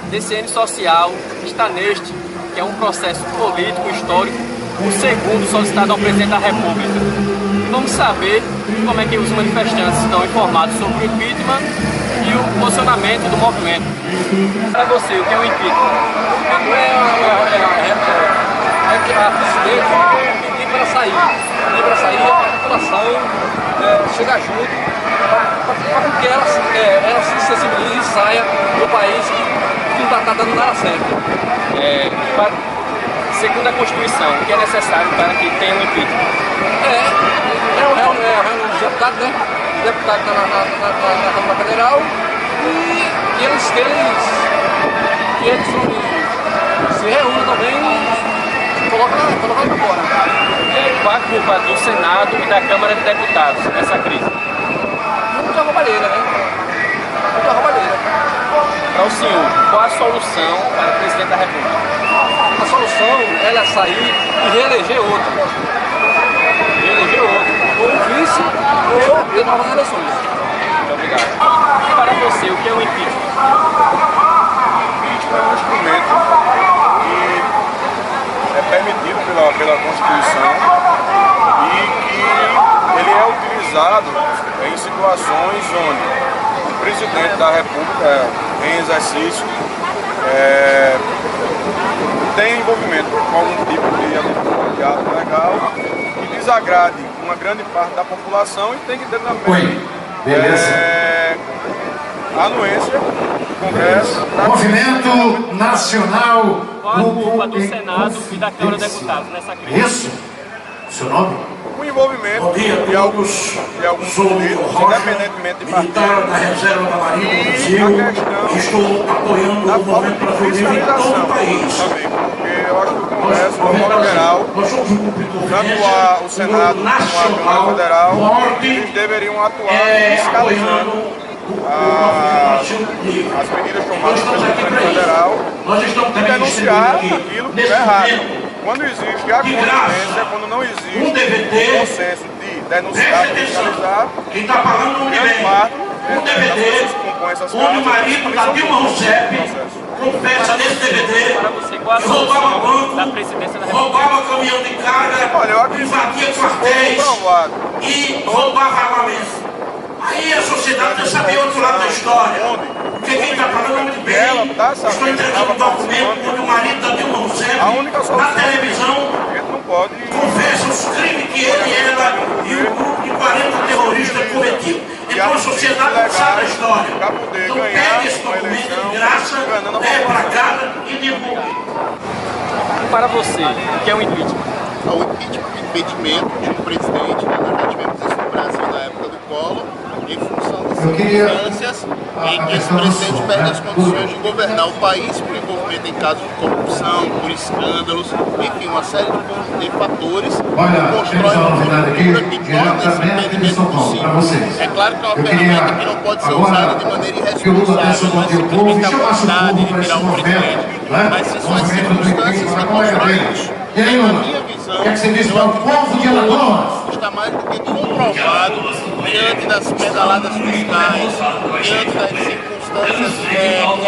DCN social está neste, que é um processo político histórico, o segundo solicitado ao presidente da República. Vamos saber como é que os manifestantes estão informados sobre o impeachment e o posicionamento do movimento. Para você, o que é o impeachment? A presidente pedir para sair, a população chegar junto, para que ela se sensibilize e saia do país que não está dando nada certo. Segundo a Constituição, o que é necessário para que tenha um impeachment? É o deputado, né? O deputado está na Câmara Federal e eles se reúnem também e colocam para fora. Qual a culpa do Senado e da Câmara de Deputados nessa crise? Muita roubalheira, né? Muita roubalheira. Para o senhor, qual a solução para o presidente da República? A solução é sair e reeleger outro. Ou vice, ou de novas eleições. Muito obrigado. E para você, o que é o impeachment? Impeachment é um instrumento que é permitido pela Constituição e que ele é utilizado em situações onde o presidente da República, em exercício, tem envolvimento com algum tipo de ato legal que desagrade uma grande parte da população e tem que ter também a anuência do Congresso. Movimento Nacional. Qual a culpa do Senado e da Câmara de Deputados nessa crise? Isso? Seu nome? O envolvimento de alguns políticos, independentemente de partido, da Reserva da Marinha do e a questão estou apoiando da falta de fiscalização também, porque eu acho que o Congresso, de modo geral, tanto o Senado como a Câmara Federal, eles deveriam atuar fiscalizando as medidas tomadas pelo governo federal e denunciar aquilo que é errado. Quando existe a convivência, quando não existe o consenso de denunciar, fiscalizar, quem está pagando não grande parte um DVD, onde o marido da Dilma Rousseff confessa nesse DVD Para você, qual a que roubava solução banco, da presidência da República? roubava caminhão de carga, olha, eu acredito invadia que se for quartéis comprovado e roubava armamento. Aí a sociedade tem que saber outro lado da história. Porque quem está pagando é muito bem. Estou entregando um documento onde o marido da Dilma Rousseff, na televisão, confessa os crimes que ele, ela e o grupo de 40 terroristas cometiu. Então a sociedade não sabe a história. Então pegue esse documento de graça, leve para casa e divulgue. Para você, o que é o impeachment? O impedimento de um presidente, nós já tivemos isso no Brasil na época do Collor, em função das circunstâncias em que esse presidente perde as condições de governar o país por envolvimento em casos de corrupção, por escândalos, enfim, uma série de fatores que constrói uma cultura que torna esse impedimento possível. É claro que é uma ferramenta que não pode ser usada de maneira irresponsável, não é simplesmente a vontade de tirar um presidente, mas se são as circunstâncias que constroem isso. E aí, Lula, o que você diz para o povo de Alagoas? Está mais do que comprovado, diante das pedaladas fiscais, diante das circunstâncias que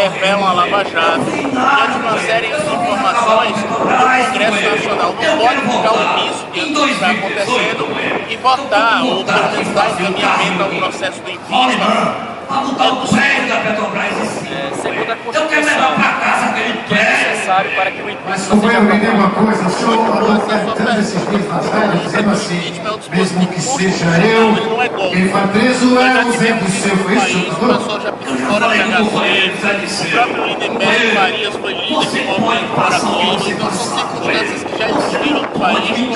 revelam a Lava Jato, diante de uma série de informações, o Congresso Nacional não pode ficar omisso diante do que está acontecendo e votar, ou pelo menos dar encaminhamento ao processo do impeachment. Segundo a Constituição, o que é necessário para que o impeachment seja Companheiro, me diga uma aprovado? coisa, o senhor andou cantando esses dias nas rádios, dizendo assim, mesmo que seja eu, quem vai preso é o exemplo seu, foi isso, O pessoal já pediu fora da HC, o próprio Lindenberg Farias foi líder de movimento para aquilo, então são circunstâncias que já existiram no país, com um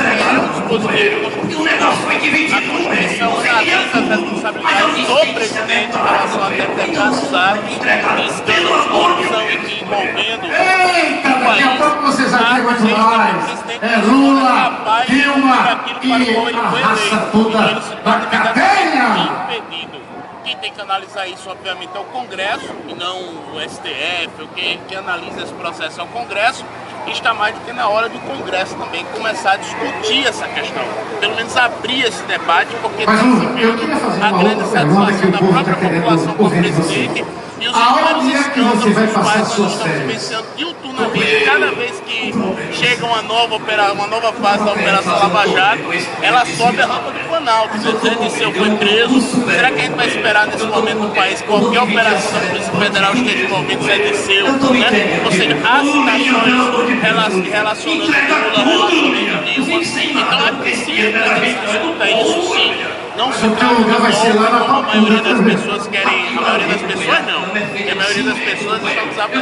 dispositivo constitucional. A Constituição analisa as responsabilidades do presidente em relação a determinados atos, escândalos de corrupção e que envolvendo Eita, daqui a pouco vocês aqui aguentam mais. É Lula, Dilma e a raça toda da cadeia. impedido. Quem tem que analisar isso, obviamente, é o Congresso e não o STF, ou quem analisa esse processo é o Congresso. E está mais do que na hora do Congresso também começar a discutir essa questão. Pelo menos abrir esse debate, porque Mas, Lula, eu queria fazer a uma grande outra pergunta que satisfação o da povo própria está querendo população com o ouvir de você. presidente E os inúmeros escândalos dos quais nós estamos vivenciando diuturnamente, cada vez que chega uma nova fase da Operação Lava Jato, ela sobe a rampa do Planalto. Zé Disseu foi preso. Será que a gente vai esperar nesse momento no país qualquer operação da Polícia Federal esteja envolvendo Zé Disseu, né? Ou seja, há citações relacionando Lula, relacionando Dilma. Então é preciso que a gente discuta isso sim. Não se trata de golpe como a maioria das pessoas querem. A maioria das pessoas não. E a maioria das pessoas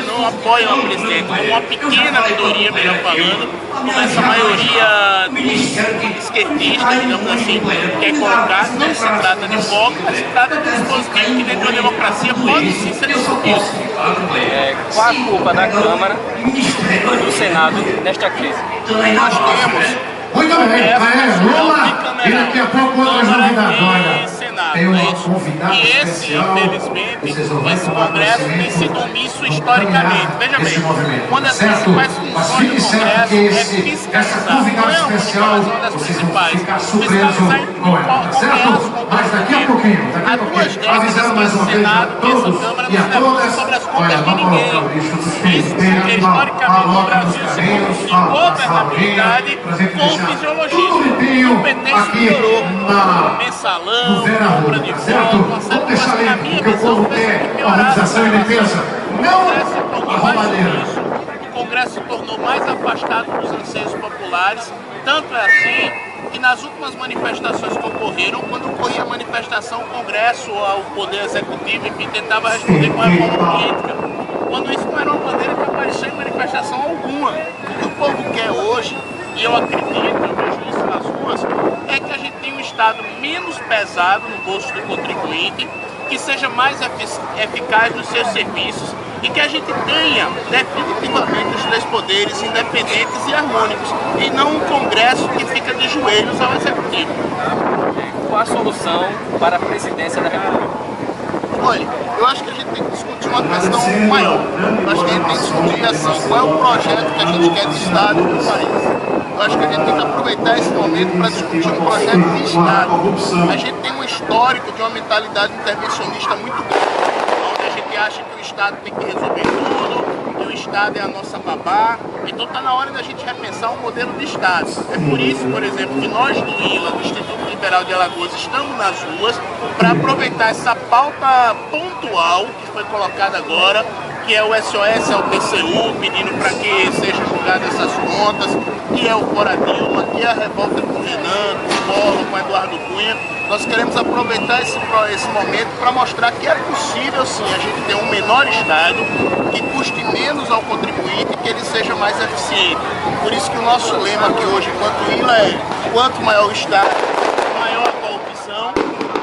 não apoiam a presidente. Como uma pequena minoria, melhor falando, como essa maioria dos esquerdistas, digamos assim, quer colocar. Não se trata de golpe, mas se trata de um dispositivo que dentro da democracia pode sim ser discutido. Qual a culpa da Câmara e do Senado nesta crise? Nós temos muito bem, vamos lá. E daqui a pouco outras novidades. Olha, tem uma convidada especial. Esse congresso tem sido omisso historicamente. Veja bem, uma das principais funções do congresso é fiscalizar. Não é uma das principais. Fiscalizar em congresso. Mas daqui a pouquinho, há 2 décadas que esse Senado e essa Câmara não se debruçam sobre as contas de ninguém. Isso porque historicamente no Brasil se confunde governabilidade com fisiologismo. O PT melhorou. Mensalão, compra de voto, uma série de coisas que na minha visão fez piorar a situação. O Congresso se tornou mais afastado dos anseios populares, tanto é assim que nas últimas manifestações que ocorreram, quando ocorria a manifestação, o Congresso, o Poder Executivo, enfim, tentava responder com a reforma política. Quando isso não era uma bandeira que apareceu em manifestação alguma. O que o povo quer hoje, e eu acredito, eu vejo isso nas ruas, é que a gente tenha um Estado menos pesado no bolso do contribuinte, que seja mais eficaz nos seus serviços e que a gente tenha definitivamente os 3 poderes independentes e harmônicos e não um Congresso que fica de joelhos ao Executivo. Qual a solução para a presidência da República? Olha, eu acho que a gente tem que discutir uma questão maior. Eu acho que a gente tem que discutir assim, qual é o projeto que a gente quer de Estado no país. Eu acho que a gente tem que aproveitar esse momento para discutir um projeto de Estado. A gente tem um histórico de uma mentalidade intervencionista muito grande, onde a gente acha que o Estado tem que resolver tudo, que o Estado é a nossa babá. Então está na hora da gente repensar um modelo de Estado. É por isso, por exemplo, que nós do ILA, do Instituto Liberal de Alagoas, estamos nas ruas para aproveitar essa pauta pontual que foi colocada agora, que é o SOS ao TCU, pedindo para que sejam julgadas essas contas, que é o Fora Dilma, que é a revolta com o Renan, com o Collor, com o Eduardo Cunha. Nós queremos aproveitar esse momento para mostrar que é possível sim a gente ter um menor Estado, que custe menos ao contribuinte e que ele seja mais eficiente. Por isso que o nosso lema aqui hoje, enquanto ILA, é quanto maior o Estado, maior a corrupção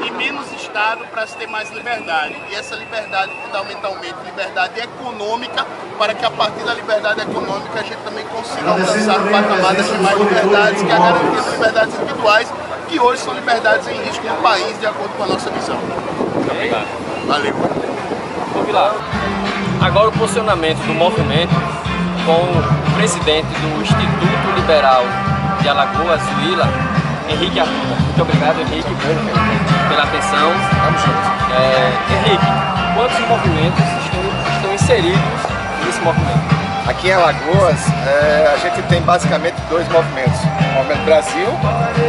e menos Estado para se ter mais liberdade. E essa liberdade, fundamentalmente, liberdade econômica, para que a partir da liberdade econômica a gente também consiga alcançar patamares de mais liberdades, que é a garantia das liberdades individuais, que hoje são liberdades em risco no país, de acordo com a nossa visão. Obrigado. Valeu. Vamos lá. Agora o posicionamento do movimento com o presidente do Instituto Liberal de Alagoas, o ILA, Henrique Arruda. Muito obrigado, Henrique, pela atenção. Henrique, quantos movimentos estão inseridos nesse movimento? Aqui em Alagoas, a gente tem basicamente 2 movimentos. O Movimento Brasil,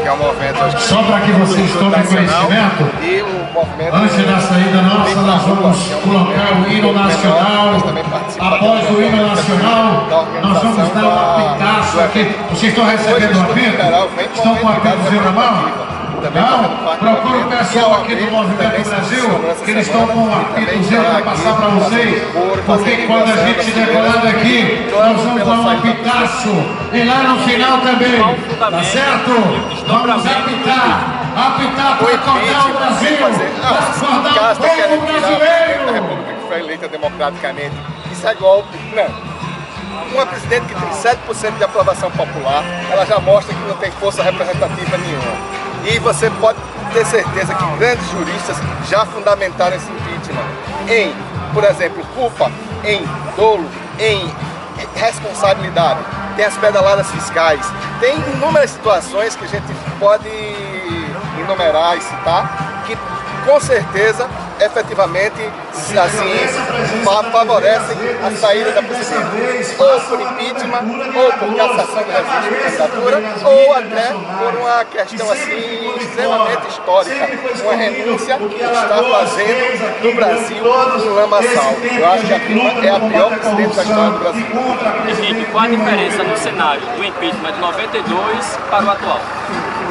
que é um movimento... Acho que só para que vocês tomem conhecimento, e o movimento... Antes da saída nossa, nós vamos colocar o hino nacional. Após o hino nacional, nós vamos dar um apitaço aqui. Vocês estão recebendo o apito? Estão com o apitozinho na mão? Não, procura o pessoal aqui do Movimento Brasil, que eles estão com um apitozinho para passar para vocês, porque quando a gente estiver falando aqui, nós vamos dar um apitaço, e lá no final também, tá certo? Vamos apitar para acordar o Brasil, para acordar o povo brasileiro. A República que foi eleita democraticamente, isso é golpe, não. Uma presidente que tem 7% de aprovação popular, ela já mostra que não tem força representativa nenhuma. E você pode ter certeza que grandes juristas já fundamentaram esse impeachment em, por exemplo, culpa, em dolo, em responsabilidade. Tem as pedaladas fiscais, tem inúmeras situações que a gente pode enumerar e citar, que com certeza efetivamente assim, favorecem a saída da presidente, ou por impeachment, ou por cassação do registro de candidatura, ou até por uma questão assim extremamente histórica, uma renúncia que está fazendo do Brasil um lamaçal. Eu acho que a Dilma é a pior presidente da história do Brasil. Henrique, qual a diferença no cenário do impeachment de 92 para o atual?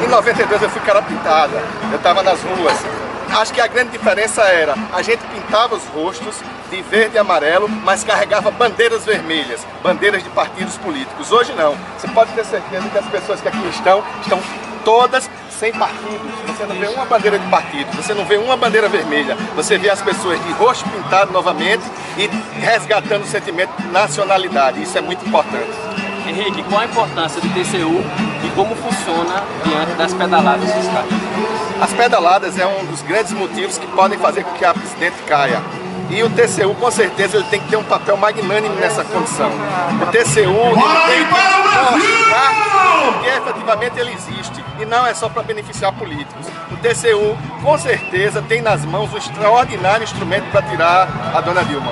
Em 92 eu fui cara pintada, eu estava nas ruas. Acho que a grande diferença era, a gente pintava os rostos de verde e amarelo, mas carregava bandeiras vermelhas, bandeiras de partidos políticos. Hoje não. Você pode ter certeza que as pessoas que aqui estão todas sem partidos. Você não vê uma bandeira de partido, você não vê uma bandeira vermelha. Você vê as pessoas de rosto pintado novamente e resgatando o sentimento de nacionalidade. Isso é muito importante. Henrique, qual a importância do TCU e como funciona diante das pedaladas fiscais? As pedaladas é um dos grandes motivos que podem fazer com que a presidente caia. E o TCU, com certeza, ele tem que ter um papel magnânimo nessa condição. O TCU ele tem que mostrar porque efetivamente ele existe e não é só para beneficiar políticos. O TCU, com certeza, tem nas mãos um extraordinário instrumento para tirar a dona Dilma.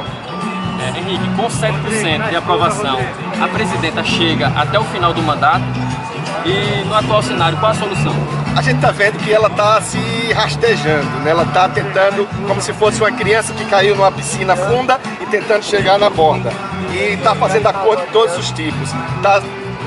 Henrique, com 7% de aprovação, a presidenta chega até o final do mandato e no atual cenário, qual a solução? A gente está vendo que ela está se rastejando, né? Ela está tentando, como se fosse uma criança que caiu numa piscina funda e tentando chegar na borda. E está fazendo acordo de todos os tipos.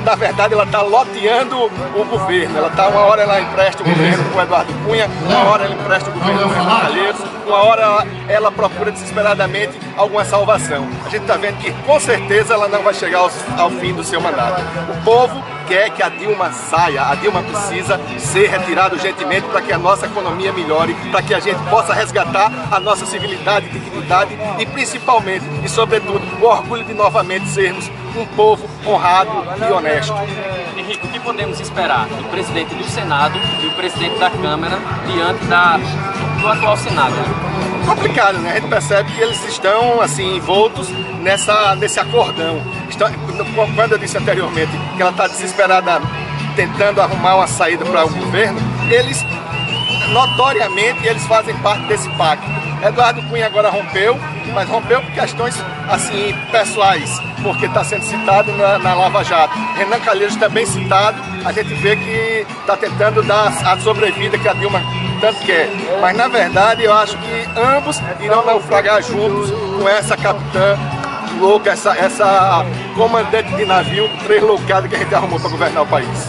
Na verdade, ela está loteando o governo. Uma hora ela empresta o governo para o Eduardo Cunha, uma hora ela empresta o governo para o Renan Calheiros, uma hora ela procura desesperadamente alguma salvação. A gente está vendo que, com certeza, ela não vai chegar ao fim do seu mandato. O povo quer que a Dilma saia, a Dilma precisa ser retirada urgentemente para que a nossa economia melhore, para que a gente possa resgatar a nossa civilidade, dignidade e principalmente e sobretudo o orgulho de novamente sermos um povo honrado e honesto. Henrique, o que podemos esperar do presidente do Senado e do presidente da Câmara diante do atual Senado? Complicado, né? A gente percebe que eles estão assim envoltos nesse acordão. Quando eu disse anteriormente que ela está desesperada tentando arrumar uma saída para o governo, eles notoriamente eles fazem parte desse pacto. Eduardo Cunha agora rompeu, mas rompeu por questões assim pessoais, porque está sendo citado na Lava Jato. Renan Calheiros também citado, a gente vê que está tentando dar a sobrevida que a Dilma tanto quer. Mas na verdade eu acho que ambos irão naufragar juntos com essa capitã louca, essa comandante de navio, 3 loucadas que a gente arrumou para governar o país.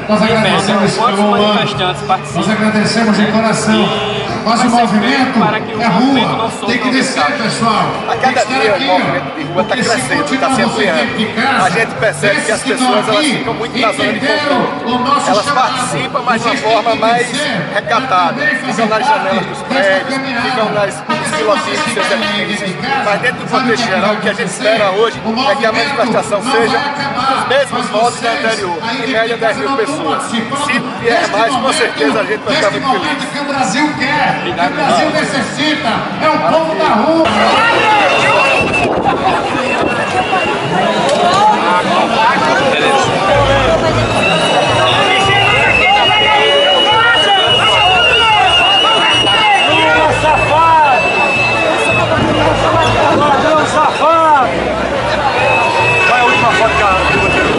Nós agradecemos pelo manifestantes participam. Nós agradecemos de coração. Mas o movimento é rua. Tem que descer, pessoal. A cada dia o movimento de rua está crescendo, está se ampliando. A gente percebe que as pessoas elas ficam muito na zona de conforto. Elas participam, mas de uma forma mais recatada. Ficam nas janelas dos prédios, ficam nos pilotinhos dos seus edifícios. Mas dentro do contexto geral, o que a gente espera hoje é que a manifestação seja dos mesmos moldes da anterior. Em média 10 mil pessoas. Se vier mais, com certeza a gente vai estar muito feliz. Que o Brasil quer, que o Brasil necessita, é o povo da rua. Vai a última foto que eu vou tirar.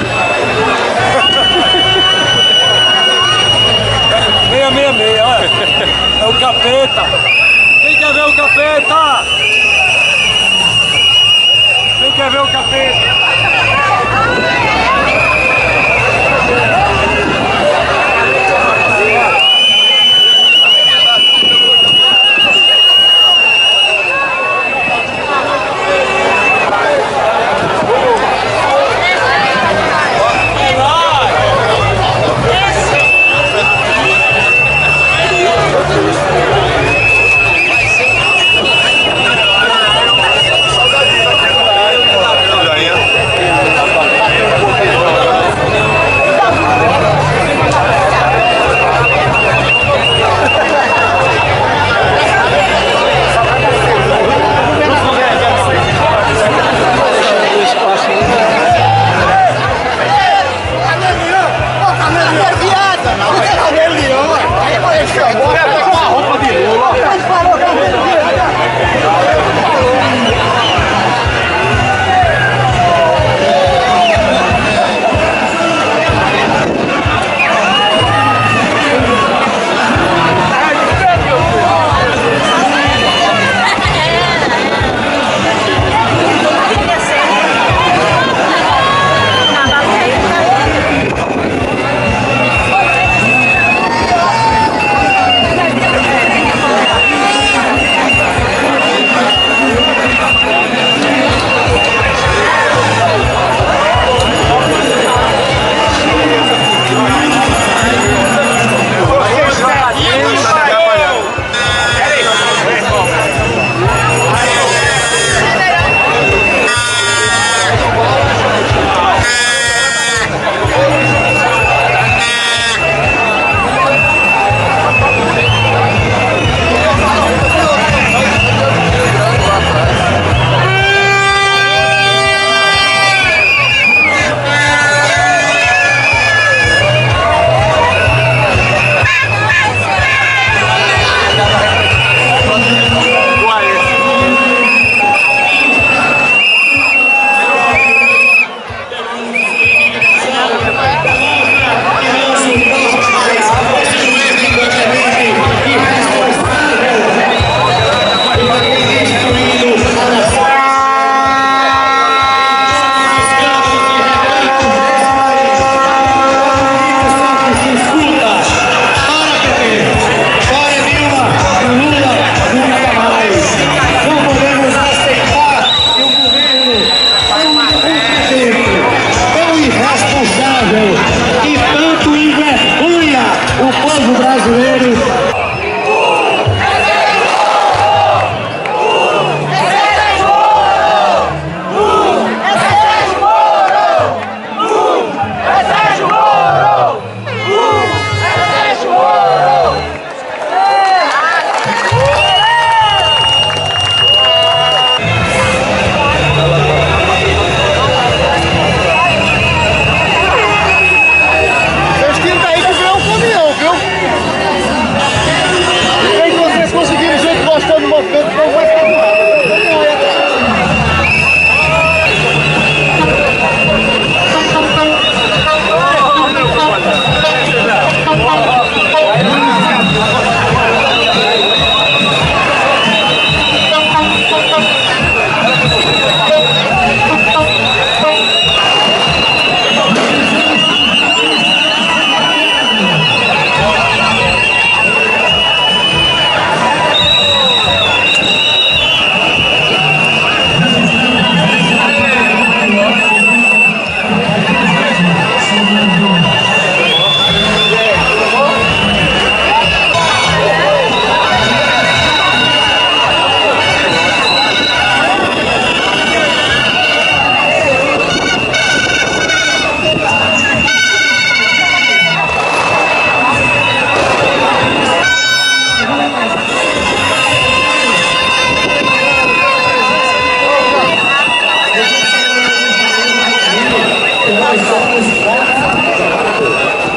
666, olha. É o capeta. Quem quer ver o capeta? Quem quer ver o capeta?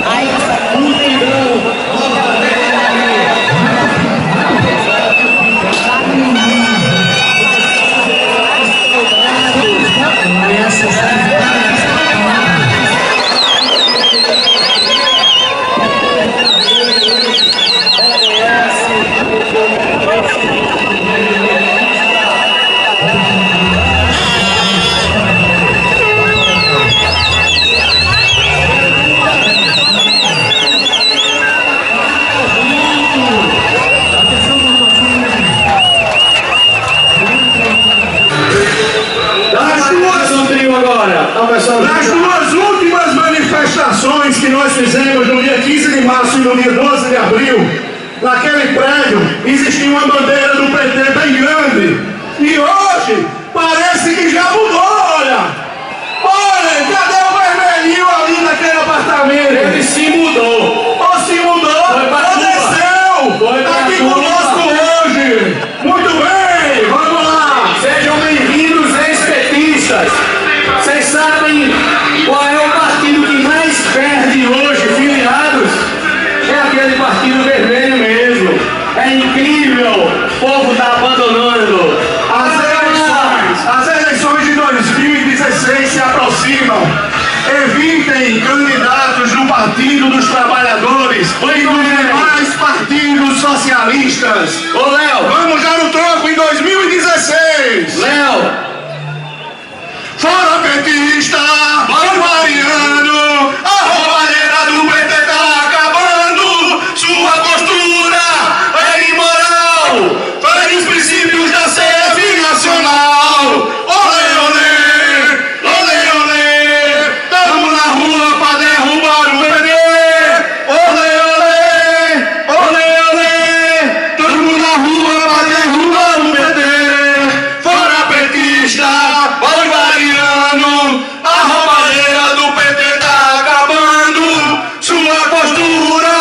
Aí essa multidão nas duas últimas manifestações que nós fizemos no dia 15 de março e no dia 12 de abril, naquele prédio existia uma bandeira do PT bem grande. E hoje parece que já mudou, olha! Olha, cadê o vermelhinho ali naquele apartamento? Ele se mudou. Ou se mudou, ou desceu! Aqui conosco hoje! Muito bem, vamos lá! Sejam bem-vindos, ex-petistas! Vocês sabem qual é o partido que mais perde hoje, filiados? É aquele partido vermelho mesmo. É incrível, o povo está abandonando. As eleições de 2016 se aproximam. Evitem candidatos do Partido dos Trabalhadores e dos demais partidos socialistas. Ô Léo, vamos dar o troco em 2016. Léo, fora petista, bora Mariano, a roubalheira do PT tá acabando, sua postura é imoral, fere os princípios da CF nacional. Olê, olê, olê, olê, tamo na rua pra derrubar o PT. Olê, olê, olê, olê, tamo na rua pra derrubar o PT. Fora petista, bora Mariano, a roubalheira do PT tá acabando, sua postura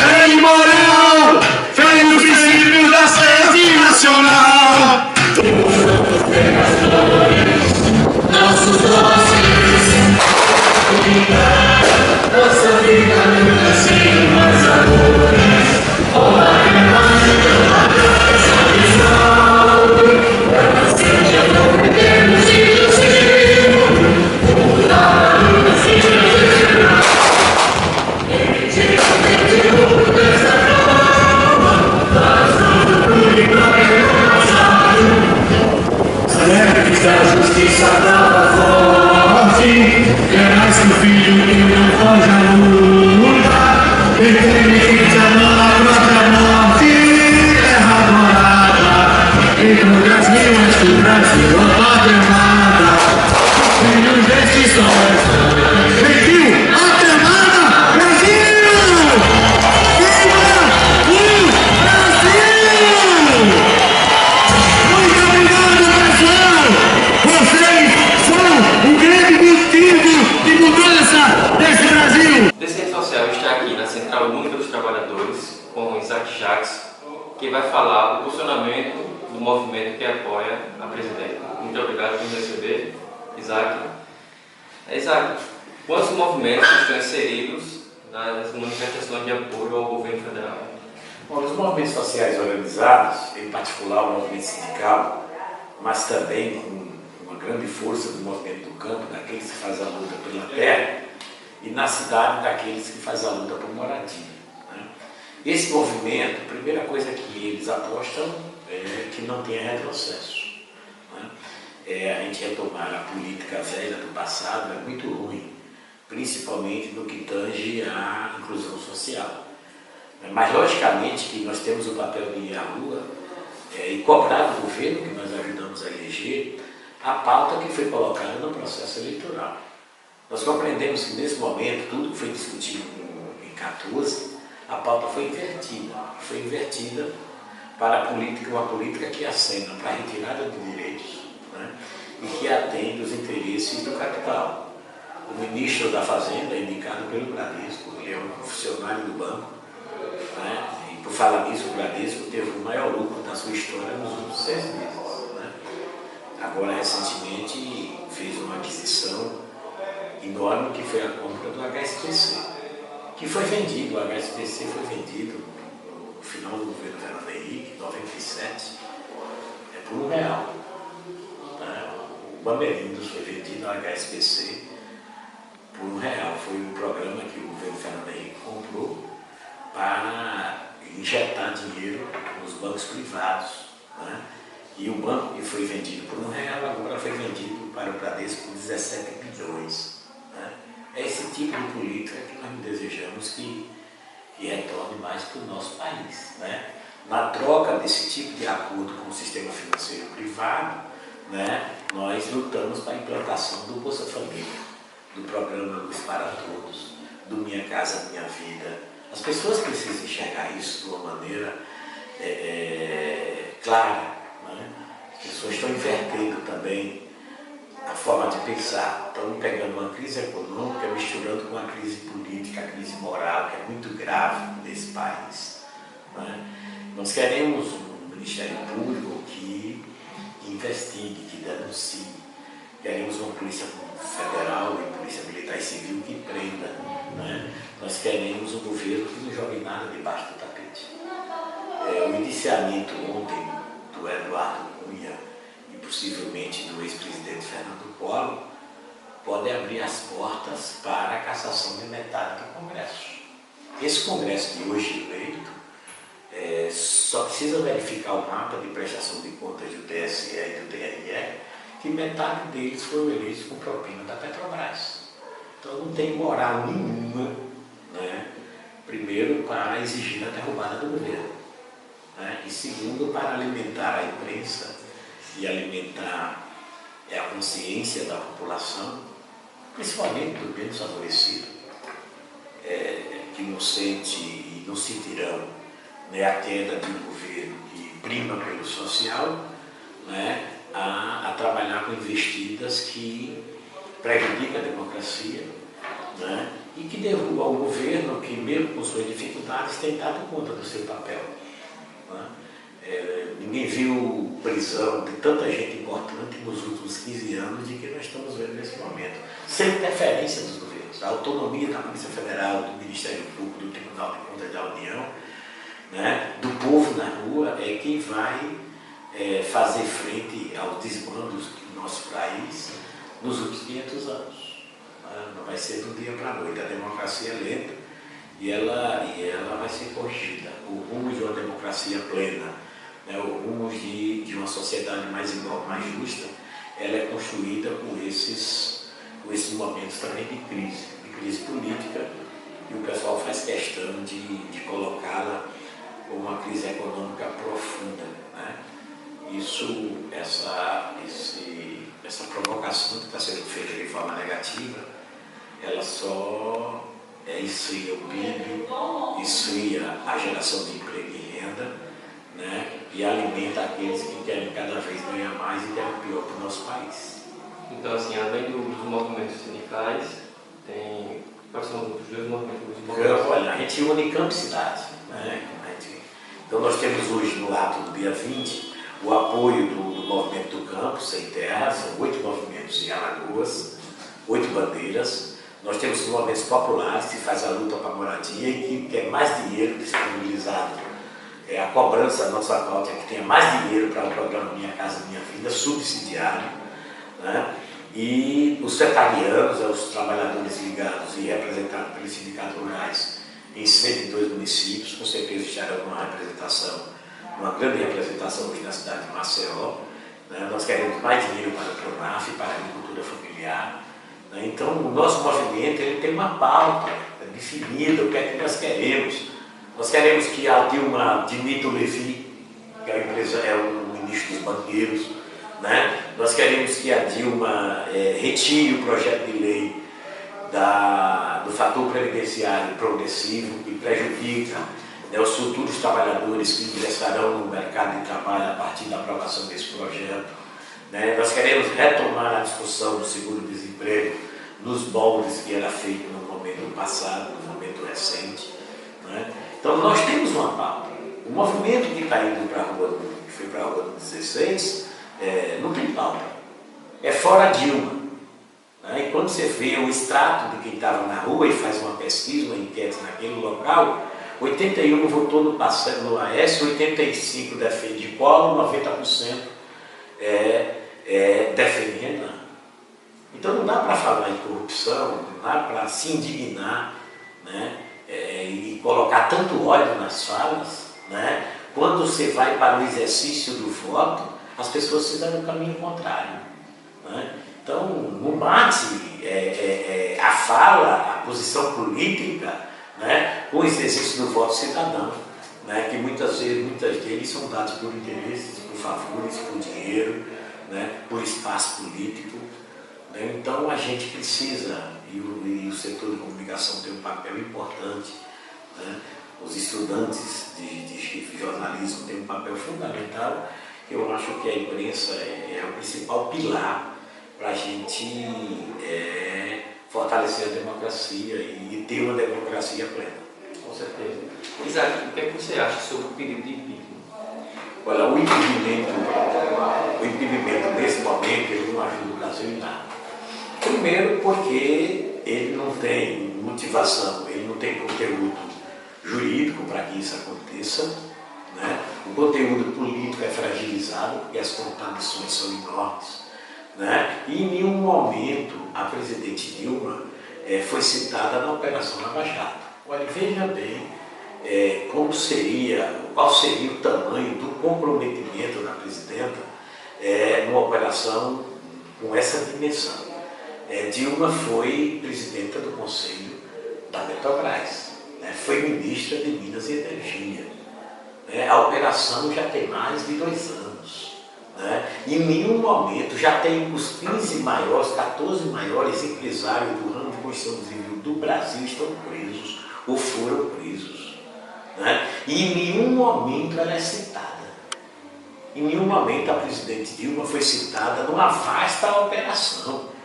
é imoral, fere os princípios da CF nacional. Nossos doces, nossa vida nunca sem mais amores. Olá, essa visão, seja não podemos induzir, mudar a da justiça da forte, é mais que o filho que não foge à luta, ele fica na própria morte, terra morada, dentro das linhas do Brasil, a pátria amada, filhos destes sonhos, Brasil, pátria amada, Brasil! Viva o Brasil! Muito obrigado, pessoal! Vocês são um grande motivo de mudança desse Brasil! Descente Social está aqui na Central Única dos Trabalhadores com o Isaac Jacques, que vai falar do funcionamento do movimento que apoia a presidente. Muito obrigado por me receber, Isaac. Isaac, quantos movimentos estão inseridos nas manifestações de apoio ao governo federal? Bom, os movimentos sociais organizados, em particular o movimento sindical, mas também com uma grande força do movimento do campo, daqueles que fazem a luta pela terra, e na cidade daqueles que fazem a luta por moradia. Né? Esse movimento, a primeira coisa que eles apostam é que não tenha retrocesso. Né? A gente retomar a política velha do passado é muito ruim, principalmente no que tange à inclusão social. Mas, logicamente, que nós temos o papel de ir à rua e cobrar do governo, que nós ajudamos a eleger, a pauta que foi colocada no processo eleitoral. Nós compreendemos que, nesse momento, tudo que foi discutido em 14, a pauta foi invertida. Foi invertida para a política, uma política que acena para a retirada de direitos, né, e que atende os interesses do capital. O ministro da Fazenda é indicado pelo Bradesco, ele é um funcionário do banco, né? E por falar nisso, o Bradesco teve o maior lucro da sua história nos últimos 6 meses. Né? Agora, recentemente, fez uma aquisição e no ano que foi a compra do HSBC, que foi vendido, o HSBC foi vendido no final do governo Fernando Henrique, em 97, por R$1. O Bamerindos foi vendido ao HSBC por R$1. Foi um programa que o governo Fernando Henrique comprou para injetar dinheiro nos bancos privados. Né? E o banco que foi vendido por R$1 agora foi vendido para o Bradesco por 17 bilhões. Né? É esse tipo de política que nós desejamos que retorne mais para o nosso país. Né? Na troca desse tipo de acordo com o sistema financeiro privado, né, nós lutamos para a implantação do Bolsa Família, do programa Luz para Todos, do Minha Casa Minha Vida. As pessoas precisam enxergar isso de uma maneira clara. Né? As pessoas estão invertendo também a forma de pensar, estão pegando uma crise econômica, misturando com uma crise política, a crise moral, que é muito grave nesse país. Né? Nós queremos um Ministério Público que investigue, que denuncie. Queremos uma Polícia Federal e Polícia Militar e Civil que prenda. Né? Nós queremos um governo que não jogue nada debaixo do tapete. O indiciamento ontem do Eduardo Cunha e possivelmente do ex-presidente Fernando Collor pode abrir as portas para a cassação de metade do Congresso. Esse Congresso de hoje eleito só precisa verificar o mapa de prestação de contas do TSE e do TRE, que metade deles foram eleitos com propina da Petrobras. Então não tem moral nenhuma, né? Primeiro, para exigir a derrubada do governo, né? E segundo, para alimentar a imprensa e alimentar a consciência da população, principalmente do bem desfavorecido, que não sente e não sentirão, né, a queda de um governo que prima pelo social, né, a trabalhar com investidas que prejudicam a democracia, né, e que derruba o governo que, mesmo com suas dificuldades, tem dado conta do seu papel. Né. Ninguém viu prisão de tanta gente importante nos últimos 15 anos de que nós estamos vendo nesse momento, sem interferência dos governos. A autonomia da Polícia Federal, do Ministério Público, do Tribunal de Contas da União, né, do povo na rua, é quem vai fazer frente aos desmandos do nosso país nos últimos 500 anos. Não vai ser do dia para a noite. A democracia é lenta e ela vai ser corrigida. O rumo de uma democracia plena, né, o rumo de uma sociedade mais igual, mais justa, ela é construída com esses momentos também de crise política, e o pessoal faz questão de colocá-la como uma crise econômica profunda. Né? Essa provocação que está sendo feita de forma negativa, ela só esfria o PIB, esfria a geração de emprego e renda, né? E alimenta aqueles que querem cada vez ganhar mais e querem pior para o nosso país. Então, assim, além dos movimentos sindicais, quais são os dois movimentos? Olha, a gente une campo e cidade. Né? Então nós temos hoje, no ato do dia 20, o apoio do movimento do campo, sem terra, são 8 movimentos em Alagoas, 8 bandeiras. Nós temos os movimentos populares, que faz a luta para a moradia e que quer mais dinheiro disponibilizado. A cobrança da nossa pauta é que tenha mais dinheiro para o programa Minha Casa Minha Vida, subsidiário. Né? E os sectarianos, os trabalhadores ligados e representados pelos sindicatos rurais em 102 municípios, com certeza estarão numa representação, uma grande representação hoje na cidade de Maceió. Né? Nós queremos mais dinheiro para o PRONAF, para a agricultura familiar. Né? Então, o nosso movimento ele tem uma pauta definida, o que é que nós queremos. Nós queremos que a Dilma demita o Levi, que a empresa é o ministro dos banqueiros. Né? Nós queremos que a Dilma retire o projeto de lei do fator previdenciário progressivo, que prejudica, né, os futuros trabalhadores que ingressarão no mercado de trabalho a partir da aprovação desse projeto. Né? Nós queremos retomar a discussão do seguro-desemprego nos moldes que era feito no momento passado, no momento recente. Né? Então nós temos uma pauta. O movimento que está indo para a rua, que foi para a rua do 16, não tem pauta. É fora Dilma. Né? E quando quando você vê o extrato de quem estava na rua e faz uma pesquisa, uma enquete naquele local, 81 votou no Aécio, 85 defende Collor, 90% defende Renan. Então não dá para falar em corrupção, não dá para se indignar, né, e colocar tanto ódio nas falas, né, quando você vai para o exercício do voto, as pessoas se dão no caminho contrário. Né? Então, não bate a fala, a posição política, né, com o exercício do voto cidadão, né, que muitas deles são dados por interesses, por favores, por dinheiro, né, por espaço político. Né? Então, a gente precisa, e o setor de comunicação tem um papel importante, né? Os estudantes de jornalismo têm um papel fundamental. Eu acho que a imprensa é o principal pilar para a gente fortalecer a democracia e ter uma democracia plena. Com certeza. Isaac, o que é que você acha sobre o pedido de impeachment? Olha, o impedimento nesse momento, ele não ajuda o Brasil em nada. Primeiro porque ele não tem motivação, ele não tem conteúdo jurídico para que isso aconteça, né? O conteúdo político é fragilizado, porque as contradições são enormes, né? E em nenhum momento a presidente Dilma foi citada na Operação Lava Jato. Olha, veja bem qual seria o tamanho do comprometimento da presidenta numa operação com essa dimensão. Dilma foi presidenta do Conselho da Petrobras, né? Foi ministra de Minas e Energia. A operação já tem mais de 2 anos. Né? Em nenhum momento já tem os 14 maiores empresários do ramo de construção civil do Brasil estão presos ou foram presos. Né? E em nenhum momento ela é citada. Em nenhum momento a presidente Dilma foi citada numa vasta operação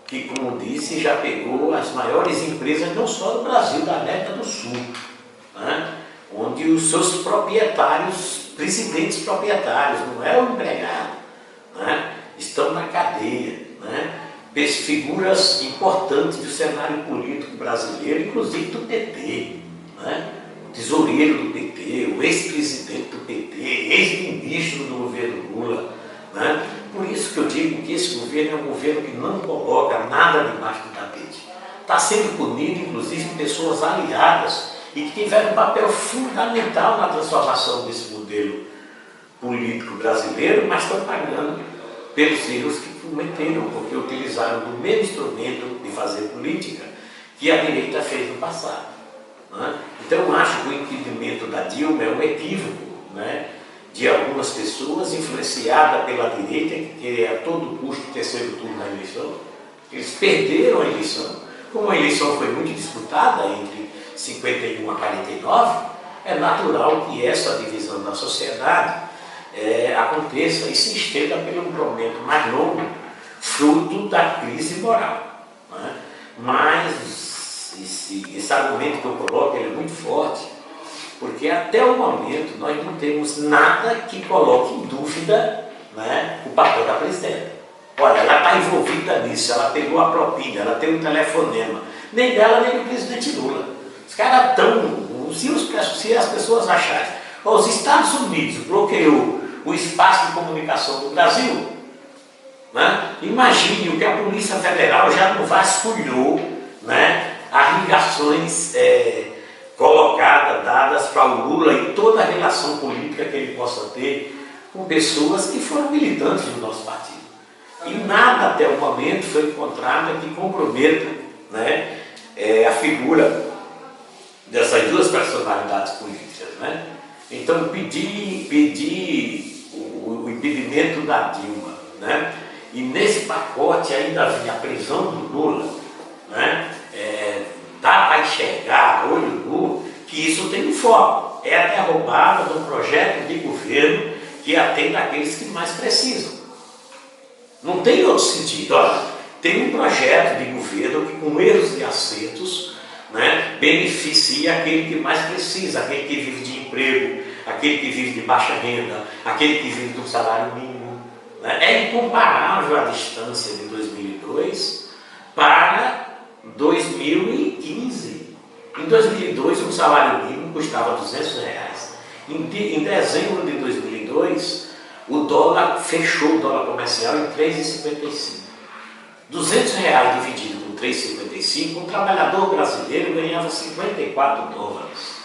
que, como disse, já pegou as maiores empresas não só do Brasil, da América do Sul, né? Onde os seus proprietários, presidentes proprietários, não é o empregado, né, estão na cadeia, né, figuras importantes do cenário político brasileiro, inclusive do PT, né, o tesoureiro do PT, o ex-presidente do PT, ex-ministro do governo Lula. Né? Por isso que eu digo que esse governo é um governo que não coloca nada debaixo do tapete. Está sendo punido, inclusive, pessoas aliadas e que tiveram um papel fundamental na transformação desse modelo político brasileiro, mas estão pagando pelos erros que cometeram, porque utilizaram do mesmo instrumento de fazer política que a direita fez no passado. Né? Então, eu acho que o impedimento da Dilma é um equívoco, né, de algumas pessoas, influenciada pela direita, que queria a todo custo o terceiro turno na eleição. Eles perderam a eleição. Como a eleição foi muito disputada entre 51 a 49, é natural que essa divisão da sociedade aconteça e se estenda pelo momento mais longo, fruto da crise moral. Né? Mas esse argumento que eu coloco ele é muito forte, porque até o momento nós não temos nada que coloque em dúvida, né, o papel da presidenta. Olha, ela está envolvida nisso, ela pegou a propina, ela tem um telefonema, nem dela nem do presidente Lula. Os caras estão, se as pessoas acharem, os Estados Unidos bloqueou o espaço de comunicação do Brasil, né? Imagine o que a Polícia Federal já não vasculhou, né, as ligações colocadas, dadas para o Lula e toda a relação política que ele possa ter com pessoas que foram militantes do nosso partido. E nada até o momento foi encontrado que comprometa, né, a figura dessas duas personalidades políticas. Né? Então, pedir o impedimento da Dilma, né? E nesse pacote ainda vinha a prisão do Lula, né? Dá para enxergar, olho nu, que isso tem um foco. É a derrubada de um projeto de governo que atende aqueles que mais precisam. Não tem outro sentido. Olha, tem um projeto de governo que, com erros e acertos, né, beneficia aquele que mais precisa, aquele que vive de emprego, aquele que vive de baixa renda, aquele que vive de um salário mínimo. Né? É incomparável a distância de 2002 para Em 2002, um salário mínimo custava R$200. Em dezembro de 2002, o dólar fechou o dólar comercial em 3,55. R$200 dividido por 3,55, um trabalhador brasileiro ganhava 54 dólares.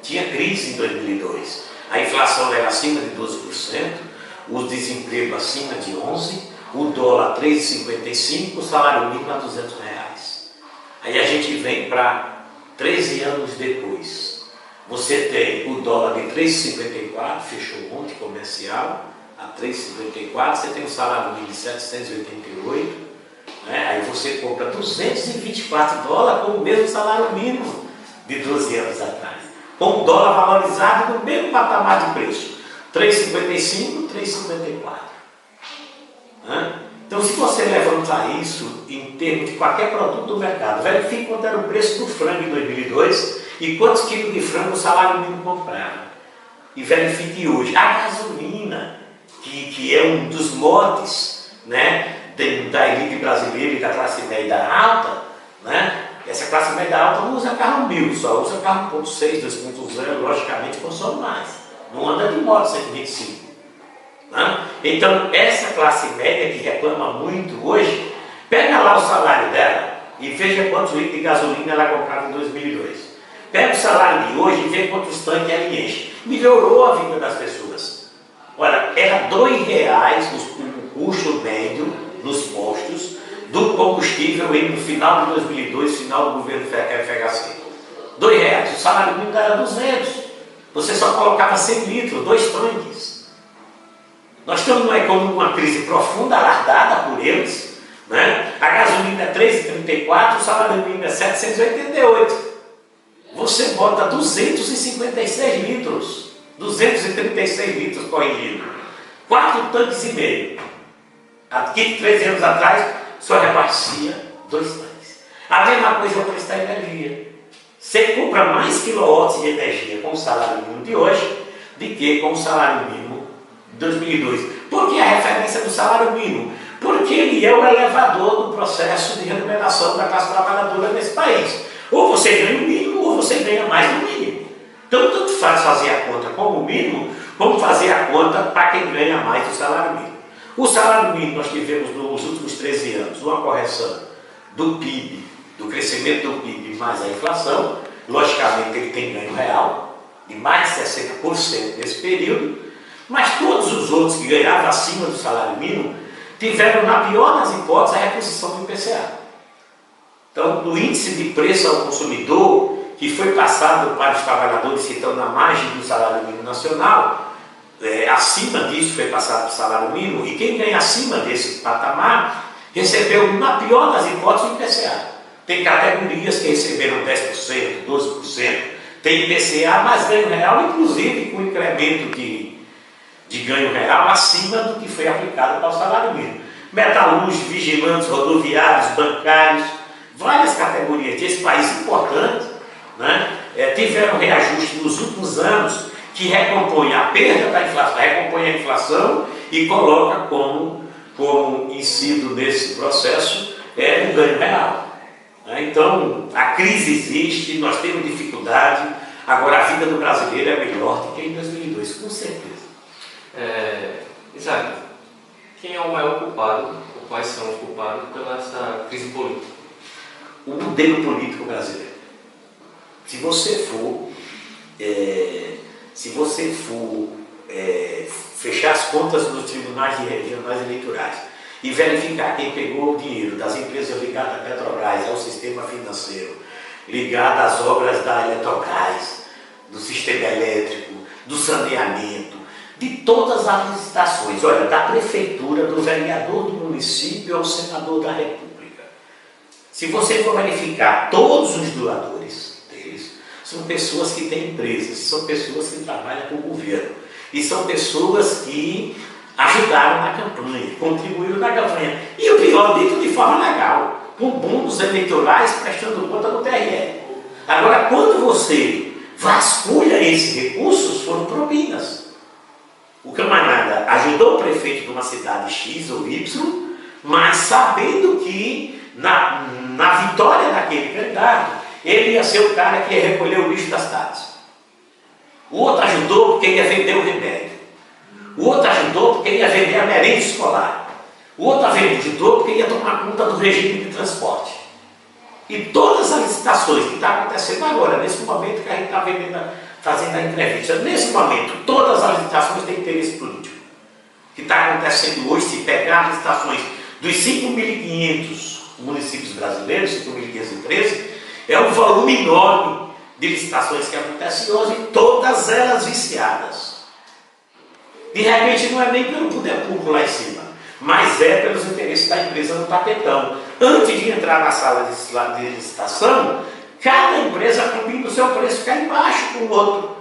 Tinha crise em 2002. A inflação era acima de 12%, o desemprego acima de 11%, o dólar 3,55, o salário mínimo a R$200. Aí a gente vem para 13 anos depois. Você tem o dólar de 3,54, fechou ontem comercial, a 3,54, você tem o salário mínimo de 788, né? Aí você compra 224 dólares com o mesmo salário mínimo de 12 anos atrás. Com o dólar valorizado no mesmo patamar de preço, 3,55, 3,54. Então, se você levantar isso em termos de qualquer produto do mercado, verifique quanto era o preço do frango em 2002 e quantos quilos de frango o salário mínimo comprava. E verifique hoje a gasolina, que é um dos motes, né, da elite brasileira e da classe média alta, né? Essa classe média alta não usa carro 1000, só usa carro 1.6, 2.0, logicamente consome mais. Não anda de moto 125. Né? Então, essa classe média que reclama muito hoje, pega lá o salário dela e veja quantos litros de gasolina ela comprava em 2002. Pega o salário de hoje e vê quantos tanques ela enche. Melhorou a vida das pessoas. Olha, era R$2 o custo médio nos postos do combustível no final de 2002, final do governo FHC. R$2. O salário mínimo era 200. Você só colocava 100 litros, 2 tanques. Nós estamos numa crise profunda, alardada por eles, né? A gasolina é 3,34, o salário mínimo é 788. Você bota 256 litros, 236 litros corrigido, 4 tanques e meio. Aqui, 13 anos atrás, só reabastecia 2 tanques. A mesma coisa é o preço da energia. Você compra mais quilowatts de energia com o salário mínimo de hoje do que com o salário mínimo de 2002. Por que a referência do salário mínimo? Porque ele é o elevador do processo de remuneração da classe trabalhadora nesse país. Ou você ganha o mínimo, ou você ganha mais do mínimo. Então, tanto faz fazer a conta como o mínimo, como fazer a conta para quem ganha mais do salário mínimo. O salário mínimo nós tivemos nos últimos 13 anos uma correção do PIB, do crescimento do PIB mais a inflação. Logicamente ele tem ganho real de mais de 60% nesse período, mas todos os outros que ganhavam acima do salário mínimo tiveram, na pior das hipóteses, a reposição do IPCA. Então, o índice de preço ao consumidor, que foi passado para os trabalhadores que estão na margem do salário mínimo nacional, acima disso foi passado para o salário mínimo, e quem ganha acima desse patamar recebeu, na pior das hipóteses, o IPCA. Tem categorias que receberam 10%, 12%, tem IPCA, mas ganho real, inclusive com incremento de ganho real acima do que foi aplicado para o salário mínimo. Metalúrgicos, vigilantes, rodoviários, bancários, várias categorias desse país importante, né, tiveram reajuste nos últimos anos que recompõe a perda da inflação, recompõe a inflação e coloca como incido nesse processo um ganho real. Então, a crise existe, nós temos dificuldade, agora a vida do brasileiro é melhor do que em 2002, com certeza. Isaac, quem é o maior culpado, ou quais são os culpados pela essa crise política? O modelo político brasileiro. Se você for fechar as contas nos tribunais regionais eleitorais e verificar quem pegou o dinheiro das empresas ligadas à Petrobras, ao sistema financeiro, ligadas às obras da Eletrobras, do sistema elétrico, do saneamento, de todas as licitações, olha, da prefeitura, do vereador do município ao senador da República. Se você for verificar todos os doadores deles, são pessoas que têm empresas, são pessoas que trabalham com o governo e são pessoas que ajudaram na campanha, contribuíram na campanha. E o pior, dito de forma legal, com bônus eleitorais prestando conta no TRE. Agora, quando você vasculha esses recursos, foram propinas. O camarada ajudou o prefeito de uma cidade X ou Y, mas sabendo que na vitória daquele candidato, Ele ia ser o cara que ia recolher o lixo das cidades. O outro ajudou porque ia vender o remédio. O outro ajudou porque ia vender a merenda escolar. O outro ajudou porque ia tomar conta do regime de transporte. E todas as licitações que estão acontecendo agora, nesse momento que a gente está fazendo a entrevista, nesse momento, todas as licitações têm interesse político. O que está acontecendo hoje, se pegar as licitações dos 5.500 municípios brasileiros, 5.513, é um volume enorme de licitações que acontecem hoje, todas elas viciadas. De repente não é nem pelo poder público lá em cima, mas é pelos interesses da empresa no tapetão. Antes de entrar na sala de licitação, cada empresa combina o seu preço ficar embaixo com o outro.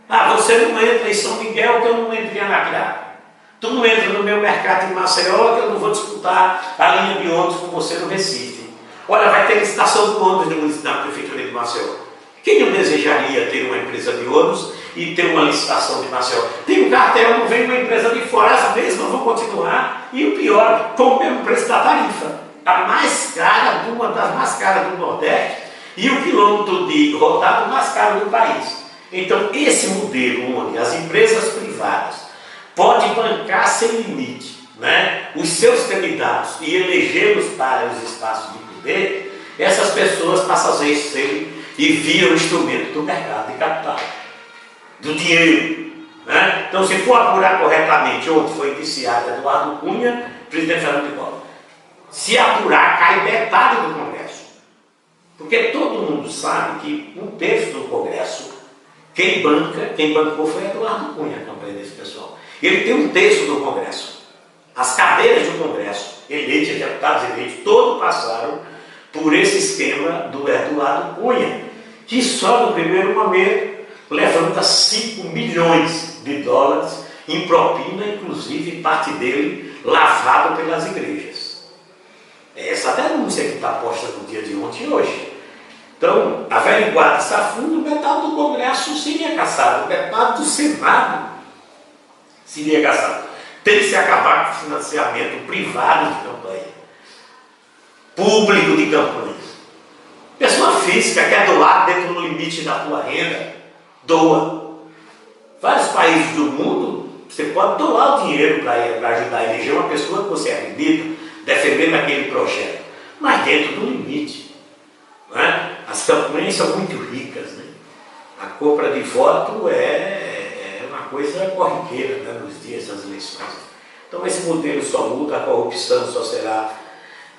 Ah, você não entra em São Miguel que eu não entro em Anacrá. Tu não entra no meu mercado em Maceió que eu não vou disputar a linha de ônibus com você no Recife. Olha, vai ter licitação do ônibus na prefeitura de Maceió. Quem não desejaria ter uma empresa de ônibus e ter uma licitação de Maceió? Tem um cartel, não vem uma empresa de fora, as mesmas vão continuar. E o pior, com o mesmo preço da tarifa. A mais cara, uma das mais caras do Nordeste, e o quilômetro de rodado mais caro do país. Então, esse modelo onde as empresas privadas podem bancar sem limite, né, os seus candidatos e elegê-los para os espaços de poder, essas pessoas passam a ser e viram o instrumento do mercado de capital, do dinheiro. Né? Então, se for apurar corretamente, ontem foi indiciado Eduardo Cunha, presidente Fernando Collor. Se apurar, cai metade do Congresso. Porque todo mundo sabe que um terço do Congresso, quem bancou foi Eduardo Cunha, a campanha desse pessoal. Ele tem um terço do Congresso. As cadeiras do Congresso, eleitos, deputados eleitos, todos passaram por esse esquema do Eduardo Cunha, que só no primeiro momento levanta 5 milhões de dólares em propina, inclusive parte dele lavado pelas igrejas. É essa denúncia que está posta no dia de ontem e hoje. Então, averiguado-se a fundo, metade do Congresso seria caçado, metade do Senado seria caçado. Tem que se acabar com o financiamento privado de campanha, público de campanha. Pessoa física quer doar dentro do limite da tua renda, doa. Vários países do mundo, você pode doar o dinheiro para ajudar a eleger uma pessoa que você acredita, defendendo aquele projeto, mas dentro do limite. Não é? As campanhas são muito ricas, né? A compra de voto é uma coisa corriqueira, né, nos dias das eleições. Então esse modelo só muda, a corrupção só será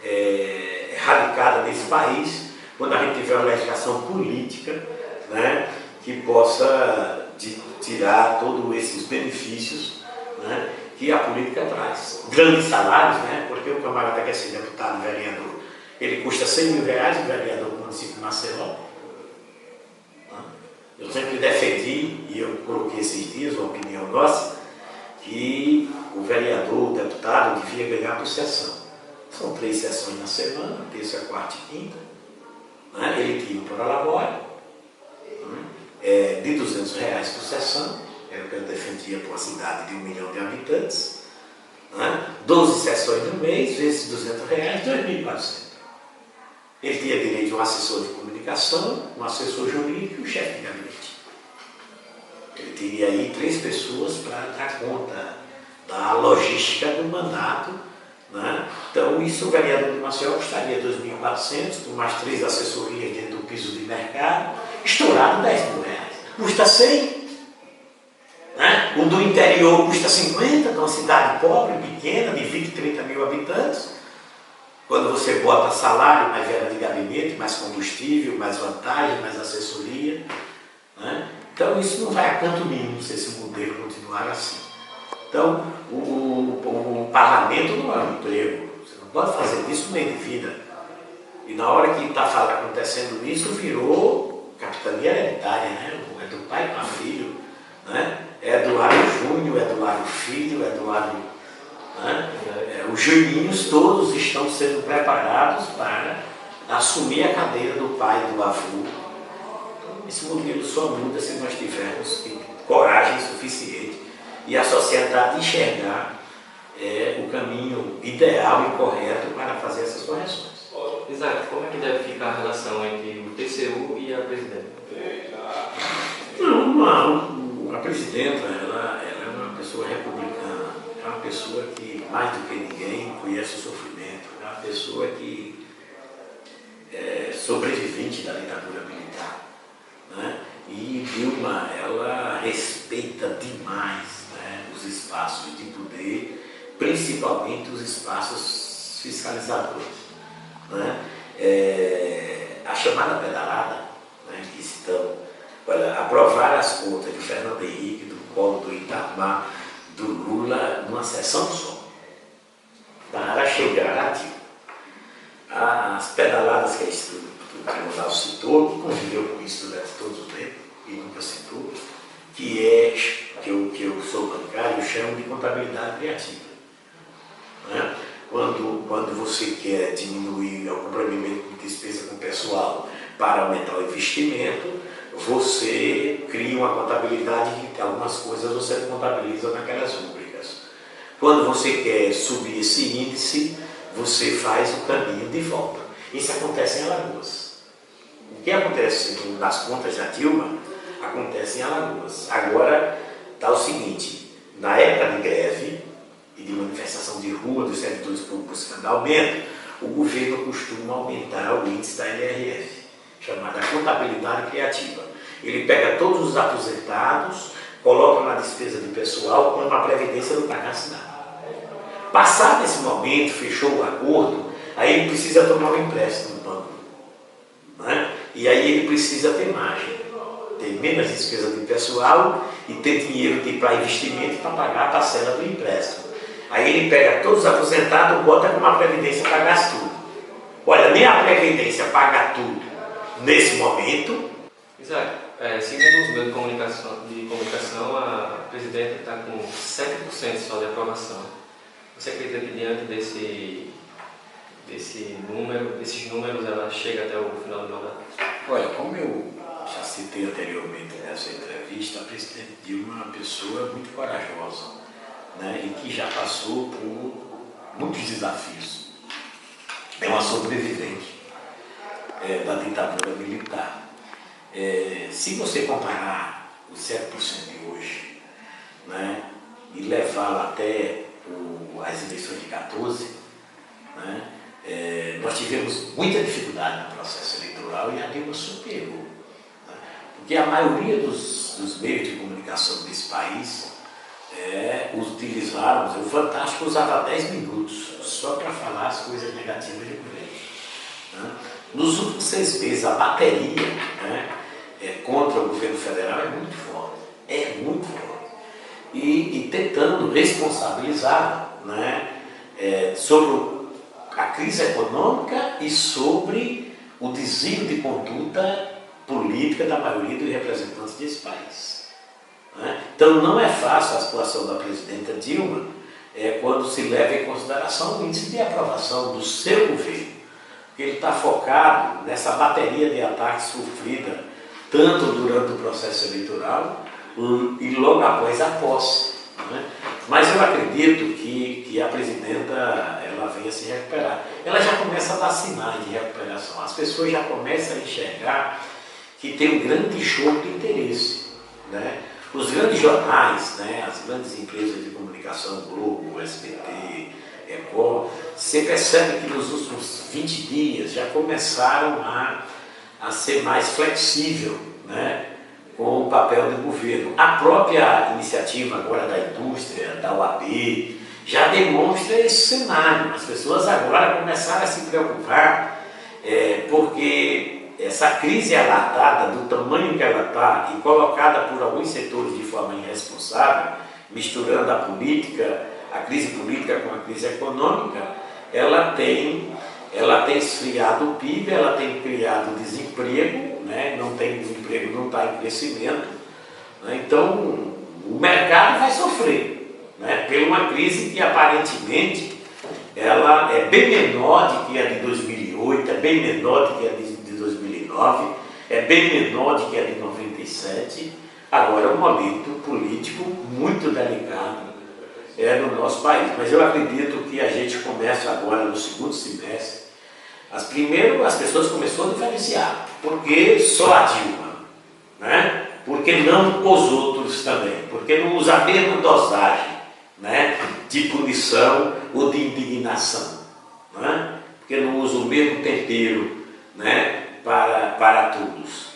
erradicada nesse país quando a gente tiver uma legislação política, né, que possa tirar todos esses benefícios, né, que a política traz. Grandes salários, né, porque o camarada quer ser deputado, vereador, ele custa 100 mil reais, o vereador do município de Maceió. Eu sempre defendi, e eu coloquei esses dias uma opinião nossa, que o vereador, o deputado, devia ganhar por sessão. São 3 sessões na semana, terça, quarta e quinta. Né? Ele tinha por labore, de 200 reais por sessão, era o que eu defendia para uma cidade de 1 milhão de habitantes. Né? 12 sessões no mês, vezes 200 reais, 2.400. Ele tinha direito a um assessor de comunicação, um assessor jurídico e um chefe de gabinete. Ele teria aí 3 pessoas para dar conta da logística do mandato. Né? Então, isso o vereador de Maceió custaria 2.400, com mais 3 assessorias dentro do piso de mercado, estourado 10 mil reais. Custa 100. Né? O do interior custa 50, que é uma cidade pobre, pequena, de 20, 30 mil habitantes. Quando você bota salário, mais verba de gabinete, mais combustível, mais vantagem, mais assessoria. Né? Então isso não vai a canto nenhum se esse modelo continuar assim. Então o parlamento não é um emprego. Você não pode fazer disso um meio de vida. E na hora que está acontecendo isso, virou capitania hereditária, né? É do pai para filho. Né? É Eduardo Júnior, Eduardo Filho, Eduardo... Né? Os juninhos todos estão sendo preparados para assumir a cadeira do pai e do avô. Esse modelo só muda se nós tivermos coragem suficiente e a sociedade enxergar o caminho ideal e correto para fazer essas correções. Isaac, como é que deve ficar a relação entre o TCU e a presidenta? Não, a presidenta, ela é uma pessoa republicana, é uma pessoa que, mais do que ninguém, conhece o sofrimento, é uma pessoa que é sobrevivente da ditadura militar, né? E Dilma, ela respeita demais, né, os espaços de poder, principalmente os espaços fiscalizadores, né? A chamada pedalada, né, que estão, olha, aprovar as contas do Fernando Henrique, do Collor, do Itamar, do Lula, numa sessão só, para chegar a Dilma. As pedaladas que o tribunal citou, que conviveu com isso durante todo o tempo, e nunca citou, que eu sou bancário, eu chamo de contabilidade criativa. Né? Quando você quer diminuir o comprometimento de despesa com o pessoal para aumentar o investimento, você cria uma contabilidade que algumas coisas você não contabiliza naquelas rúbricas. Quando você quer subir esse índice, você faz o caminho de volta. Isso acontece em Alagoas. O que acontece nas contas da Dilma, acontece em Alagoas. Agora está o seguinte, na época de greve e de manifestação de rua dos servidores públicos buscando aumento, o governo costuma aumentar o índice da LRF, chamada contabilidade criativa. Ele pega todos os aposentados, coloca na despesa de pessoal, quando a previdência não pagasse nada. Passado esse momento, fechou o acordo, aí ele precisa tomar um empréstimo no banco, né? E aí ele precisa ter margem, ter menos despesa de pessoal e ter dinheiro para investimento para pagar a parcela do empréstimo. Aí ele pega todos os aposentados, bota com uma previdência para pagar tudo. Olha, nem a previdência paga tudo nesse momento. Isaac, segundo os meios de comunicação, a presidenta está com 7% só de aprovação. Você acredita que diante desses números, ela chega até o final do mandato? Olha, como eu já citei anteriormente nessa entrevista, a presidente Dilma é uma pessoa muito corajosa, né, e que já passou por muitos desafios. É uma sobrevivente da ditadura militar. Se você comparar os 7% de hoje, né, e levá-la até as eleições de 14, né, nós tivemos muita dificuldade no processo eleitoral e a Dilma superou. Né, porque a maioria dos meios de comunicação desse país utilizaram, o Fantástico usava 10 minutos só para falar as coisas negativas de governo. Né. Nos últimos 6 meses, a bateria, né, contra o governo federal é muito forte. E tentando responsabilizar, né, sobre a crise econômica e sobre o desvio de conduta política da maioria dos representantes desse país. Né? Então não é fácil a situação da presidenta Dilma quando se leva em consideração o índice de aprovação do seu governo. Porque ele está focado nessa bateria de ataques sofrida tanto durante o processo eleitoral e logo após a posse. Né? Mas eu acredito que a presidenta ela venha se recuperar. Ela já começa a dar sinais de recuperação. As pessoas já começam a enxergar que tem um grande jogo de interesse. Né? Os grandes jornais, né, as grandes empresas de comunicação, Globo, SBT, Record, você percebe que nos últimos 20 dias já começaram a ser mais flexível, né, com o papel do governo. A própria iniciativa agora da indústria, da OAB, já demonstra esse cenário. As pessoas agora começaram a se preocupar, porque essa crise alargada, do tamanho que ela está, e colocada por alguns setores de forma irresponsável, misturando a política, a crise política com a crise econômica, ela tem esfriado o PIB, ela tem criado desemprego, né? O emprego não está em crescimento, né? Então o mercado vai sofrer, né? Por uma crise que aparentemente ela é bem menor do que a de 2008, é bem menor do que a de 2009, é bem menor do que a de 97. Agora é um momento político muito delicado no nosso país, mas eu acredito que a gente começa agora no segundo semestre, as primeiro as pessoas começaram a diferenciar. Por que só a Dilma? Né? Por que não os outros também? Por que não usa a mesma dosagem, né, de punição ou de indignação? Né? Por que não usa o mesmo tempero, né, para todos?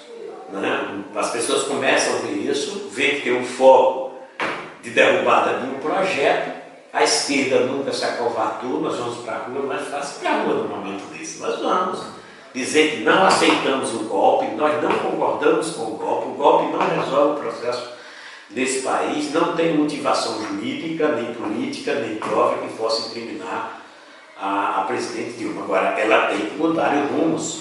Né? As pessoas começam a ver isso, veem que tem um foco de derrubada de um projeto. A esquerda nunca se acovardou, nós vamos para a rua, mas fácil para a rua no momento desse. Nós vamos dizer que não aceitamos o golpe, nós não concordamos com o golpe não resolve o processo desse país, não tem motivação jurídica, nem política, nem prova que possa incriminar a presidente Dilma. Agora, ela tem que mudar os rumos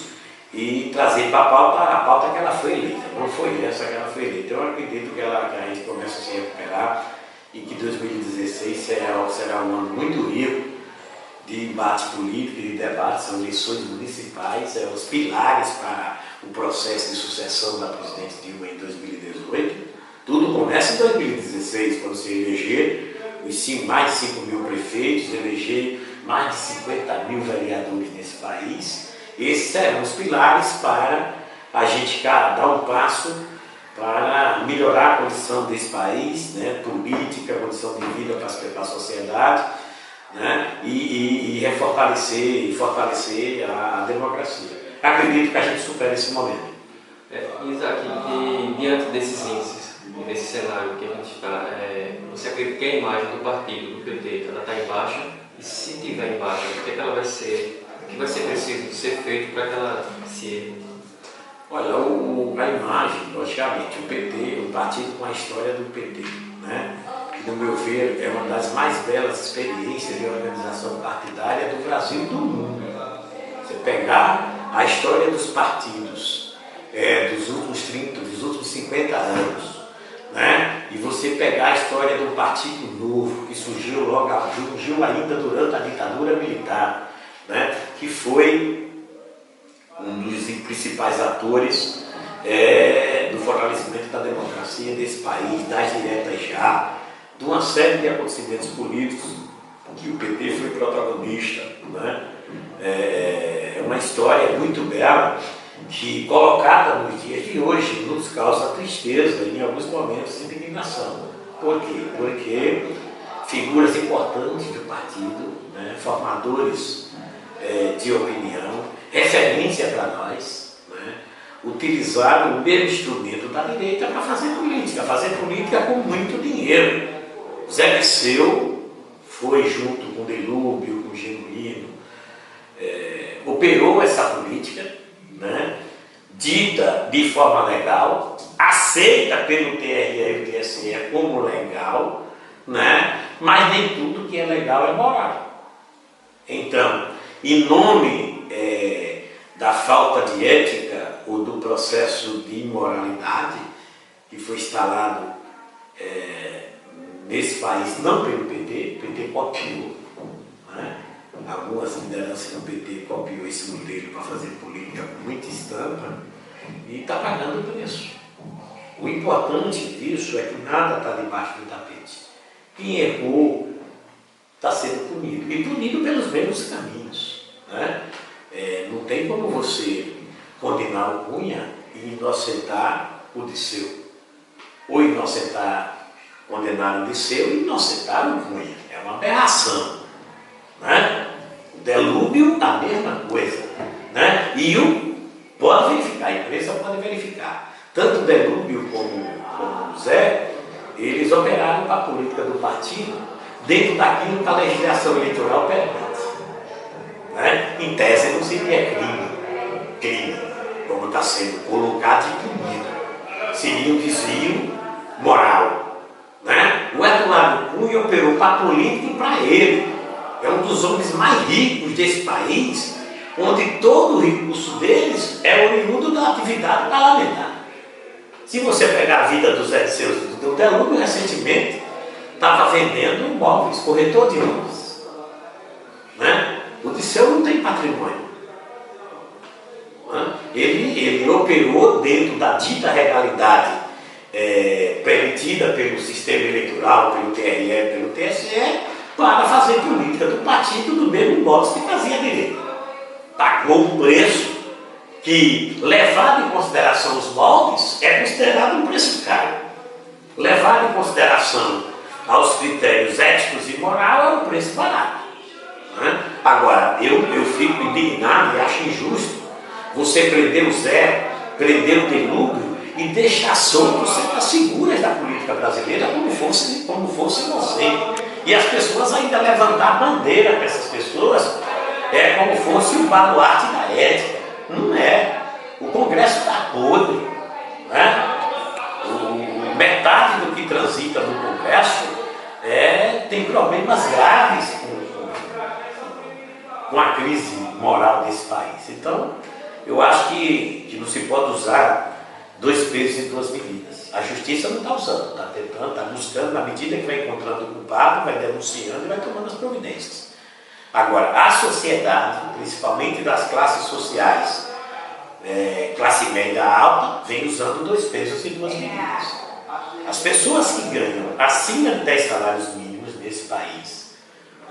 e trazer para a pauta que ela foi eleita. Não foi essa que ela foi eleita. Eu acredito que a gente começa a se recuperar e que 2016 será um ano muito rico de embate político e de debate. São eleições municipais, os pilares para o processo de sucessão da presidente Dilma em 2018. Tudo começa em 2016, quando se eleger mais de 5 mil prefeitos, eleger mais de 50 mil vereadores nesse país. Esses serão os pilares para a gente, dar um passo para melhorar a condição desse país, né, política, a condição de vida para a sociedade, né, e fortalecer a democracia. Acredito que a gente supera esse momento. Isaac, e diante desses índices, nesse cenário que a gente está, você acredita que a imagem do partido, do PT, ela está em baixa? E se tiver em baixa, o que ela vai ser? O que vai ser preciso ser feito para que ela se ergue? Olha, a imagem, logicamente, o PT, um partido com a história do PT, né? Que, no meu ver, é uma das mais belas experiências de organização partidária do Brasil e do mundo. Você pegar a história dos partidos dos últimos 30, dos últimos 50 anos, né? E você pegar a história de um partido novo que surgiu ainda durante a ditadura militar, né? Que foi um dos principais atores do fortalecimento da democracia desse país, das diretas já, de uma série de acontecimentos políticos que o PT foi protagonista, né? É uma história muito bela que, colocada nos dias de hoje, nos causa tristeza e, em alguns momentos, indignação. Por quê? Porque figuras importantes do partido, né, formadores de opinião, referência para nós, né, utilizaram o mesmo instrumento da direita para fazer política com muito dinheiro. Zé Dirceu foi junto com Delúbio, com Genuíno, operou essa política, né, dita de forma legal, aceita pelo TRE e o TSE como legal, né, mas nem tudo que é legal é moral. Então, em nome da falta de ética ou do processo de imoralidade que foi instalado nesse país, não pelo PT, o PT copiou, né? Algumas lideranças do PT copiou esse modelo para fazer política com muita estampa e está pagando o preço. O importante disso é que nada está debaixo do tapete. Quem errou está sendo punido, e punido pelos mesmos caminhos, né? Não tem como você condenar o Cunha e inocentar o Dirceu, ou condenar o Dirceu e inocentar o Cunha. É uma aberração, né? O Delúbio, a mesma coisa, né? E pode verificar, a imprensa pode verificar, tanto o Delúbio como o Zé, eles operaram para a política do partido dentro daquilo que a legislação eleitoral permite, né? Em tese não seria crime, como está sendo colocado e punido, seria um desvio moral, né? O Eduardo Cunha operou para a política e para ele. É um dos homens mais ricos desse país, onde todo o recurso deles é oriundo da atividade parlamentar. Se você pegar a vida dos Dirceu, do Delúbio, recentemente estava vendendo imóveis, corretor de imóveis, né? O Dirceu não tem patrimônio, né? Ele operou dentro da dita legalidade permitida pelo sistema eleitoral, pelo TRE, pelo TSE, para fazer política do partido do mesmo modo que fazia direito, pagou um preço que, levado em consideração os moldes, é considerado um preço caro. Levado em consideração aos critérios éticos e moral, é um preço barato. Né? Agora, eu fico indignado e acho injusto você prender o Zé, prender o Delúbio e deixar solto certas figuras da política brasileira como fosse inocente. E as pessoas ainda levantar a bandeira para essas pessoas como fosse o baluarte da ética. Não é. O Congresso está podre. Né? Metade do que transita no Congresso tem problemas graves com a crise moral desse país. Então, eu acho que não se pode usar dois pesos e duas medidas. A justiça não está usando, está tentando, está buscando, na medida que vai encontrando o culpado, vai denunciando e vai tomando as providências. Agora, a sociedade, principalmente das classes sociais, classe média alta, vem usando dois pesos e duas medidas. As pessoas que ganham acima de 10 salários mínimos nesse país,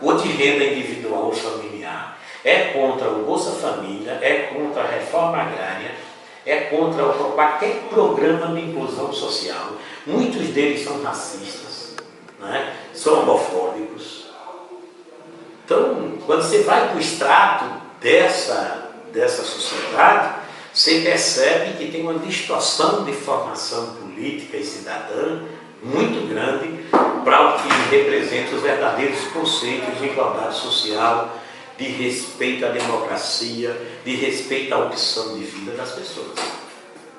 ou de renda individual ou familiar, é contra o Bolsa Família, é contra a reforma agrária, é contra qualquer programa de inclusão social. Muitos deles são racistas, né? São homofóbicos. Então, quando você vai para o extrato dessa sociedade, você percebe que tem uma distorção de formação política e cidadã muito grande para o que representa os verdadeiros conceitos de igualdade social, de respeito à democracia, de respeito à opção de vida das pessoas.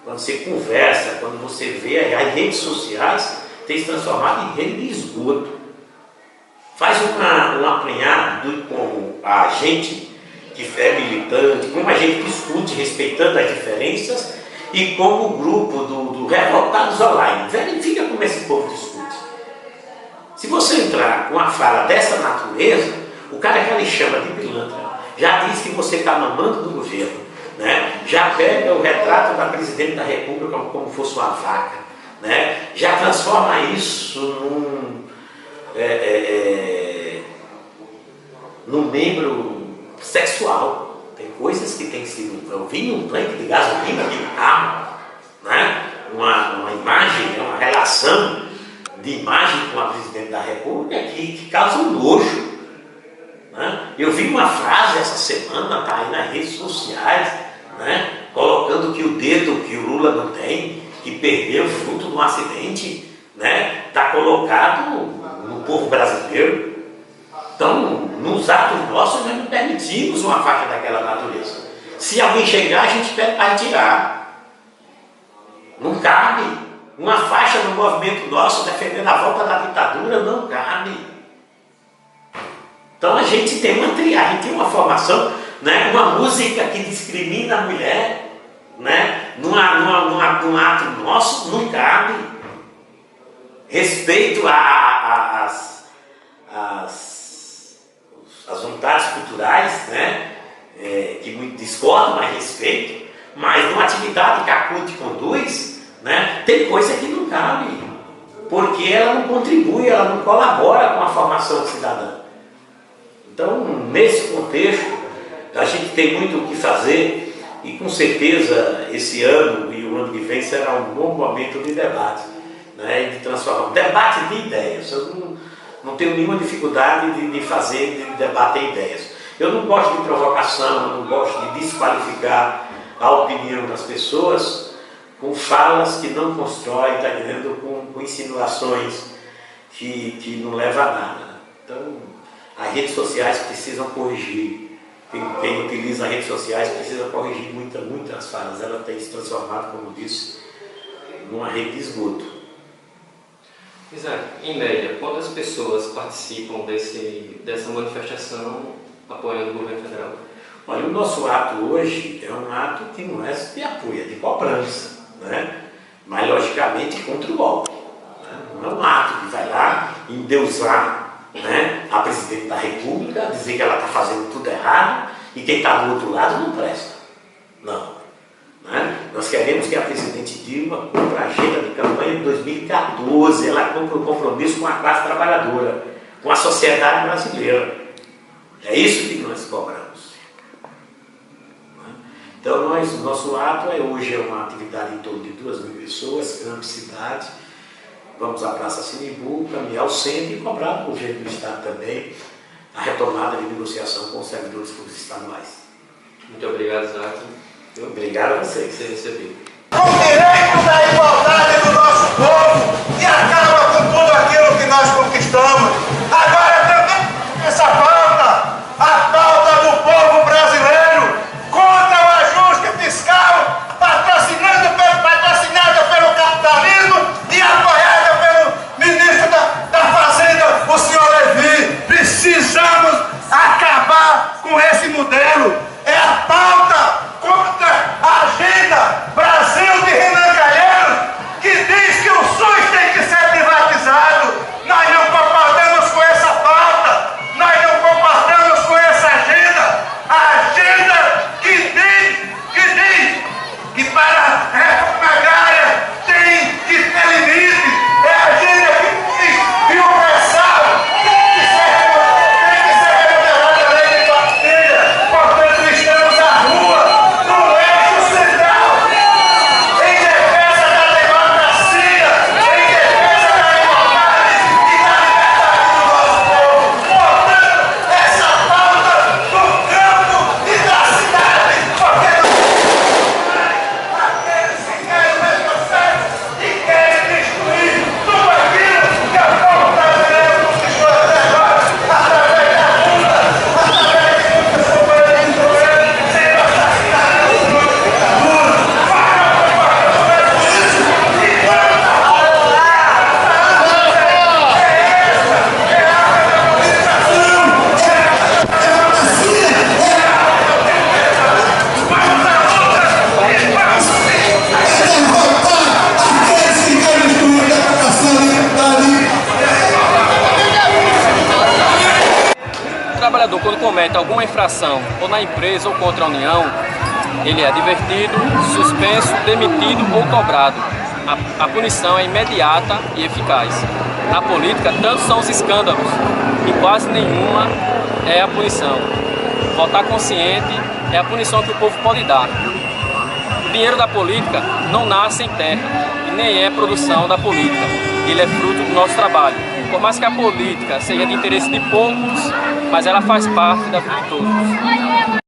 Quando você conversa, quando você vê as redes sociais, tem se transformado em rede de esgoto. Faz um apanhado de como a gente que é militante, como a gente discute respeitando as diferenças e como o grupo do Revoltados Online. Verifica como esse povo discute. Se você entrar com uma fala dessa natureza, o cara já lhe chama de pilantra, já diz que você está mamando do governo, né? Já pega o retrato da presidente da República como fosse uma vaca, né? Já transforma isso num membro sexual. Tem coisas que têm sido... Eu vi um tanque de gasolina de um carro, né? Uma imagem, uma relação de imagem com a presidente da República que causa um nojo. Eu vi uma frase essa semana, está aí nas redes sociais, né, colocando que o dedo que o Lula não tem, que perdeu fruto de um acidente, né, está colocado no povo brasileiro. Então, nos atos nossos, nós não permitimos uma faixa daquela natureza. Se alguém chegar, a gente pede para tirar. Não cabe. Uma faixa no movimento nosso defendendo a volta da ditadura não cabe. Então a gente tem uma formação, né, uma música que discrimina a mulher, né, num ato nosso não cabe. Respeito às vontades culturais, né, que muito discordam, mas respeito, mas numa atividade que a CUT conduz, né, tem coisa que não cabe, porque ela não contribui, ela não colabora com a formação cidadã. Então, nesse contexto, a gente tem muito o que fazer e, com certeza, esse ano e o ano que vem será um bom momento de debate, né, de transformar, debate de ideias. Eu não tenho nenhuma dificuldade de fazer debate de ideias. Eu não gosto de provocação, eu não gosto de desqualificar a opinião das pessoas com falas que não constroem, está entendendo, com insinuações que não levam a nada. Então, as redes sociais precisam corrigir. Quem utiliza as redes sociais precisa corrigir muitas falas. Ela tem se transformado, como disse, numa rede de esgoto. Isaac, em média, quantas pessoas participam dessa manifestação apoiando o governo federal? Olha, o nosso ato hoje é um ato que não é de apoio, é de cobrança, né? Mas, logicamente, contra o golpe. Né? Não é um ato que vai lá endeusar, né, a presidente da República, dizer que ela está fazendo tudo errado e quem está do outro lado não presta. Não. Né? Nós queremos que a presidente Dilma cumpra a agenda de campanha de 2014, ela cumpra o compromisso com a classe trabalhadora, com a sociedade brasileira. É isso que nós cobramos. Então, nosso ato hoje é uma atividade em torno de 2.000 pessoas, Campo Cidade. Vamos à Praça Sinimbu, caminhar ao centro e cobrar do governo do Estado também a retomada de negociação com os servidores públicos estaduais. Muito obrigado, Zac. Obrigado a vocês. Você recebeu. Com direito da igualdade do nosso povo e acaba com tudo aquilo que nós conquistamos. Agora também essa pauta, a pauta do povo brasileiro contra o ajuste fiscal patrocinada pelo capitalismo e apoiada pelo ministro da Fazenda, o senhor Levi. Precisamos acabar com esse modelo. É a pauta contra a agenda Brasil de Renan Calheiros, que diz que o SUS tem que ser privatizado. Nós não concordamos com essa pauta, nós não concordamos com essa agenda. A agenda que diz que para a reforma agrária tem que ter limites. É a agenda que diz que o pré-sal tem que ser remunerado a lei de partilha. Portanto, estamos à rua, no eixo central, em defesa da democracia, em defesa da igualdade e da liberdade do nosso povo. Portanto, essa pauta do campo e da cidade, porque aqueles que querem o retrocesso e querem destruir tudo aquilo que o povo brasileiro conquistou até agora, através da luta, através de muitas companhias de governo, sendo assassinadas por ditadura. O trabalhador, quando comete alguma infração, ou na empresa ou contra a União, ele é advertido, suspenso, demitido ou cobrado. A punição é imediata e eficaz. Na política, tantos são os escândalos, e quase nenhuma é a punição. Votar consciente é a punição que o povo pode dar. O dinheiro da política não nasce em terra, e nem é produção da política. Ele é fruto do nosso trabalho. Por mais que a política seja de interesse de poucos, mas ela faz parte da vida de todos.